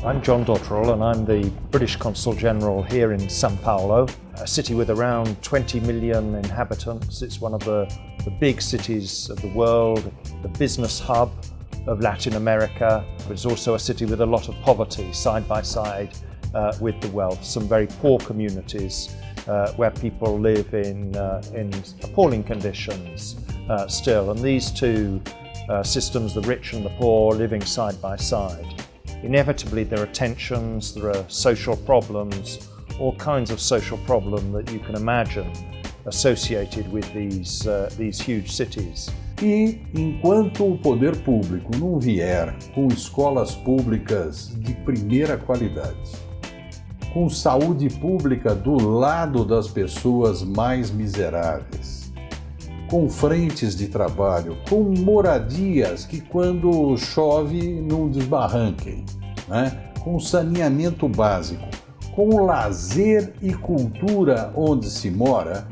I'm John Dotterell and I'm the British Consul General here in São Paulo, a city with around 20 million inhabitants. It's one of the big cities of the world, the business hub of Latin America. It's also a city with a lot of poverty side by side with the wealth. Some very poor communities where people live in appalling conditions still. And these two systems, the rich and the poor, living side by side. Inevitably there are tensions, there are social problems, all kinds of social problems that you can imagine associated with these huge cities. E enquanto o poder público não vier com escolas públicas de primeira qualidade, com saúde pública do lado das pessoas mais miseráveis, com frentes de trabalho, com moradias que quando chove não desbarranquem, né? Com saneamento básico, com lazer e cultura onde se mora,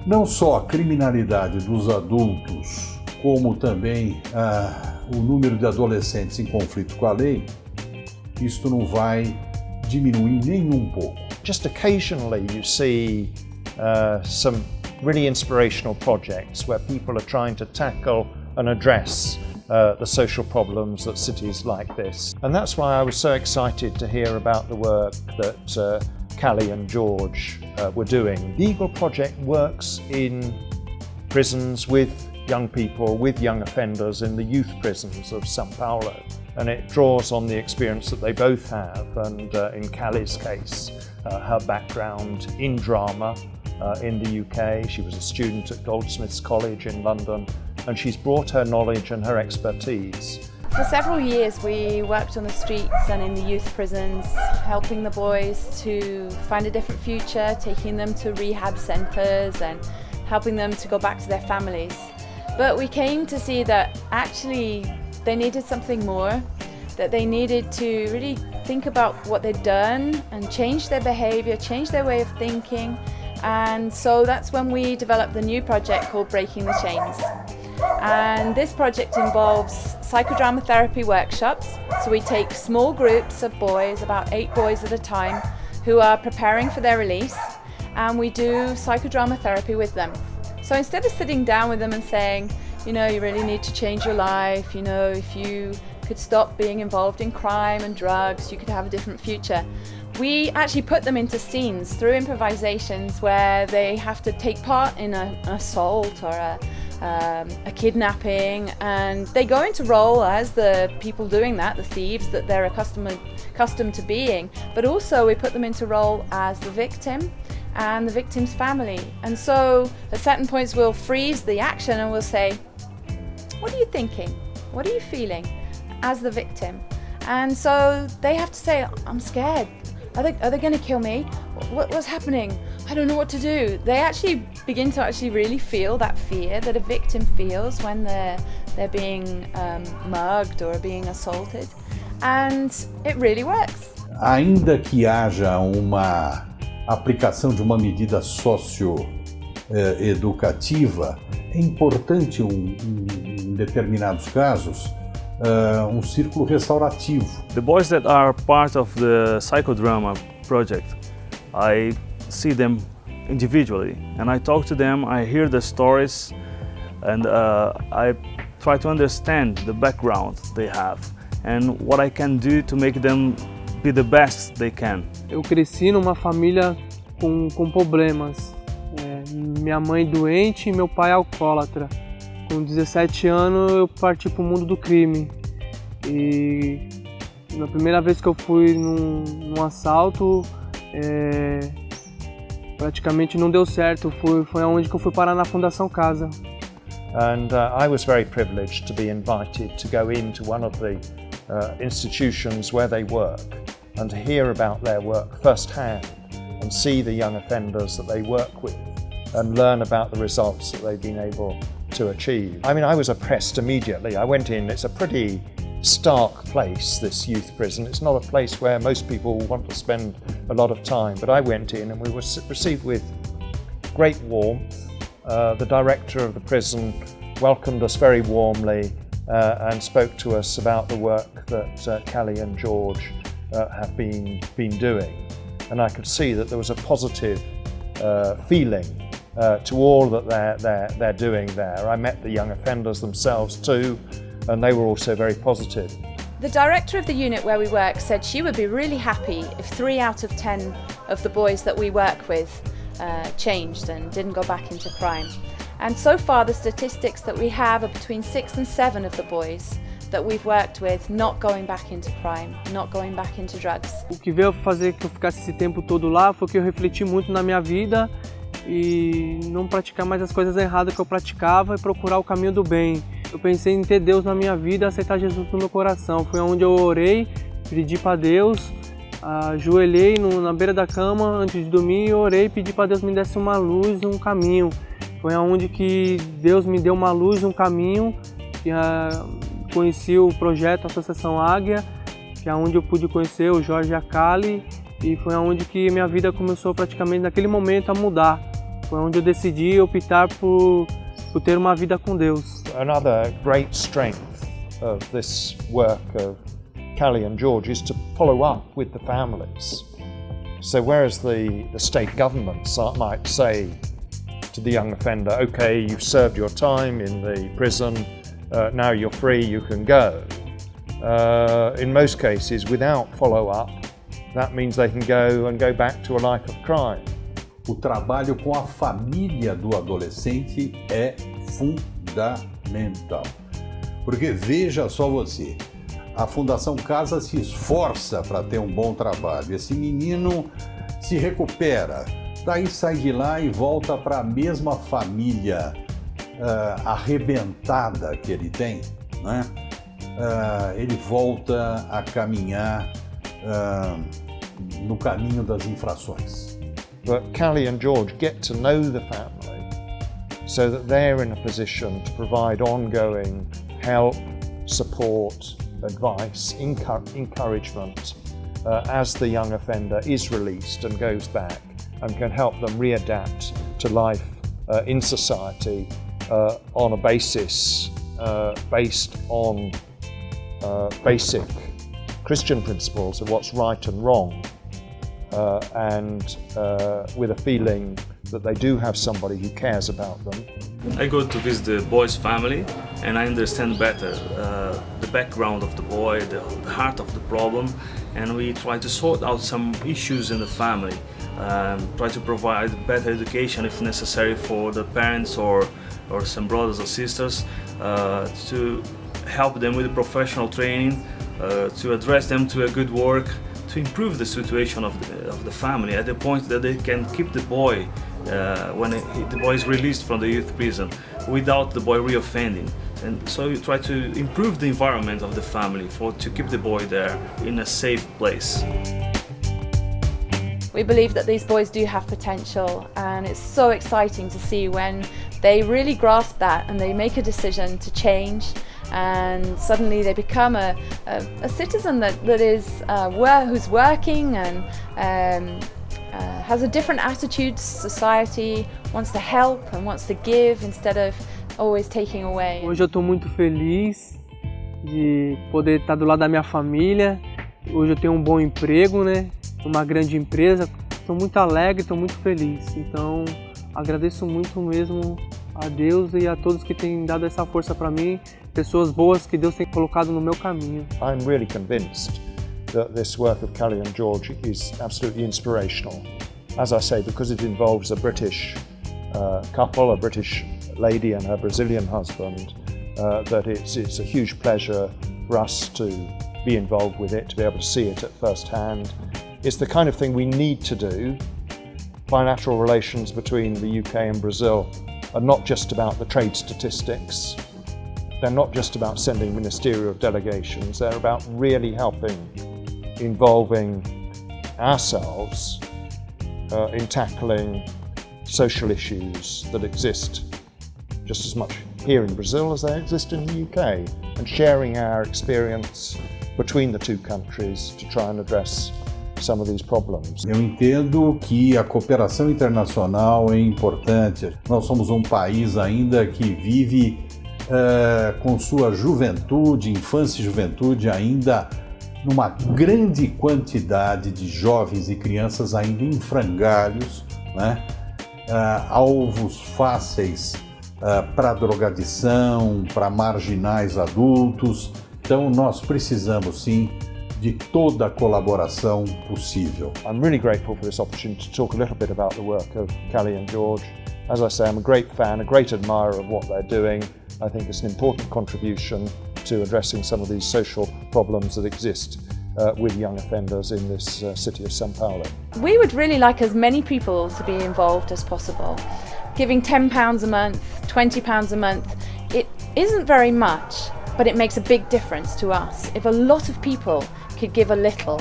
não só a criminalidade dos adultos, como também o número de adolescentes em conflito com a lei, isto não vai diminuir nem um pouco. Just occasionally you see some really inspirational projects where people are trying to tackle and address the social problems that cities like this. And that's why I was so excited to hear about the work that Callie and George were doing. The Eagle Project works in prisons with young people, with young offenders in the youth prisons of São Paulo. And it draws on the experience that they both have, and in Callie's case, her background in drama in the UK. She was a student at Goldsmiths College in London, and she's brought her knowledge and her expertise. For several years we worked on the streets and in the youth prisons, helping the boys to find a different future, taking them to rehab centres and helping them to go back to their families. But we came to see that actually they needed something more, that they needed to really think about what they'd done and change their behaviour, change their way of thinking. And so that's when we developed the new project called Breaking the Chains. And this project involves psychodrama therapy workshops. So we take small groups of boys, about 8 boys at a time, who are preparing for their release, and we do psychodrama therapy with them. So instead of sitting down with them and saying, you know, you really need to change your life, you know, if you could stop being involved in crime and drugs, you could have a different future. We actually put them into scenes through improvisations where they have to take part in an assault or a kidnapping, and they go into role as the people doing that, the thieves that they're accustomed to being, but also we put them into role as the victim and the victim's family. And so at certain points we'll freeze the action and we'll say, what are you thinking? What are you feeling as the victim? And so they have to say, I'm scared. Are they going to kill me? What's happening? I don't know what to do. They actually begin to really feel that fear that a victim feels when they're being mugged or being assaulted. And it really works. Ainda que haja uma aplicação de uma medida socio-educativa, é importante em determinados casos círculo restaurativo. The boys that are part of the psychodrama project, I see them individually and I talk to them, I hear the stories, and I try to understand the background they have and what I can do to make them be the best they can. Eu cresci numa família com problemas. Minha mãe doente e meu pai alcoólatra. Com 17 anos eu parti para o mundo do crime. E na primeira vez que eu fui num assalto, praticamente não deu certo. Foi onde que eu fui parar na Fundação Casa. And I was very privileged to be invited to go into one of the institutions where they work and to hear about their work firsthand and see the young offenders that they work with and learn about the results that they've been able to achieve. I mean, I was oppressed immediately. I went in, it's a pretty stark place, this youth prison. It's not a place where most people want to spend a lot of time, but I went in and we were received with great warmth. The director of the prison welcomed us very warmly and spoke to us about the work that Callie and George have been doing. And I could see that there was a positive feeling to all that they're doing there. I met the young offenders themselves too, and they were also very positive. The director of the unit where we work said she would be really happy if 3 out of 10 of the boys that we work with changed and didn't go back into crime. And so far the statistics that we have are between 6 and 7 of the boys that we've worked with not going back into crime, not going back into drugs. O que veio fazer que eu ficasse esse tempo todo lá foi que eu refleti muito na minha vida e não praticar mais as coisas erradas que eu praticava e procurar o caminho do bem. Eu pensei em ter Deus na minha vida e aceitar Jesus no meu coração. Foi onde eu orei, pedi para Deus, ajoelhei na beira da cama antes de dormir e orei e pedi para Deus me desse uma luz, um caminho. Foi onde que Deus me deu uma luz, um caminho, que conheci o projeto Associação Águia, que é onde eu pude conhecer o Jorge e a Callie, e foi onde que minha vida começou praticamente naquele momento a mudar. Foi onde eu decidi optar por ter uma vida com Deus. Another great strength of this work of Callie and George is to follow up with the families. So whereas the state governments might say to the young offender, okay, you've served your time in the prison, now you're free, you can go. In most cases, without follow-up, that means they can go back to a life of crime. O trabalho com a família do adolescente é fundamental. Porque veja só você, a Fundação Casa se esforça para ter um bom trabalho. Esse menino se recupera, daí sai de lá e volta para a mesma família arrebentada que ele tem, né? Ele volta a caminhar no caminho das infrações. But Callie and George get to know the family so that they're in a position to provide ongoing help, support, advice, encouragement as the young offender is released and goes back, and can help them readapt to life in society on a basis based on basic Christian principles of what's right and wrong, and with a feeling that they do have somebody who cares about them. I go to visit the boy's family and I understand better the background of the boy, the heart of the problem, and we try to sort out some issues in the family, try to provide better education if necessary for the parents or some brothers or sisters, to help them with the professional training, to address them to a good work, to improve the situation of the family at the point that they can keep the boy when the boy is released from the youth prison without the boy reoffending. And so you try to improve the environment of the family to keep the boy there in a safe place. We believe that these boys do have potential, and it's so exciting to see when they really grasp that and they make a decision to change, and suddenly they become a citizen that is who's working and has a different attitude to society, wants to help and wants to give instead of always taking away. Hoje eu estou muito feliz de poder estar do lado da minha família. Hoje eu tenho um bom emprego, né? Uma grande empresa. Estou muito alegre, estou muito feliz. Então agradeço muito mesmo a Deus e a todos que têm dado essa força para mim, pessoas boas que Deus tem colocado no meu caminho. I'm really convinced that this work of Callie and George is absolutely inspirational. As I say, because it involves a British couple, a British lady and her Brazilian husband, that it's a huge pleasure for us to be involved with it, to be able to see it at first hand. It's the kind of thing we need to do. Bilateral relations between the UK and Brazil are not just about the trade statistics. They're not just about sending ministerial delegations. They're about really helping, involving ourselves in tackling social issues that exist just as much here in Brazil as they exist in the UK, and sharing our experience between the two countries to try and address some of these problems. Eu entendo que a cooperação internacional é importante. Nós somos um país ainda que vive com sua juventude, infância e juventude, ainda numa grande quantidade de jovens e crianças ainda em frangalhos, né? Alvos fáceis para drogadição, para marginais adultos. Então nós precisamos sim de toda a colaboração possível. I'm really grateful for this opportunity to talk a little bit about the work of Callie and George. As I say, I'm a great fan, a great admirer of what they're doing. I think it's an important contribution to addressing some of these social problems that exist with young offenders in this city of São Paulo. We would really like as many people to be involved as possible. Giving £10 a month, £20 a month, it isn't very much, but it makes a big difference to us. If a lot of people could give a little,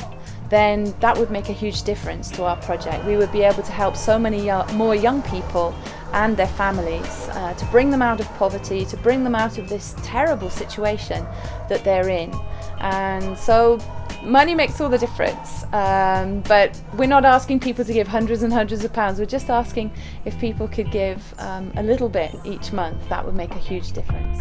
then that would make a huge difference to our project. We would be able to help so many more young people and their families, to bring them out of poverty, to bring them out of this terrible situation that they're in. And so money makes all the difference, but we're not asking people to give hundreds and hundreds of pounds. We're just asking if people could give a little bit each month. That would make a huge difference.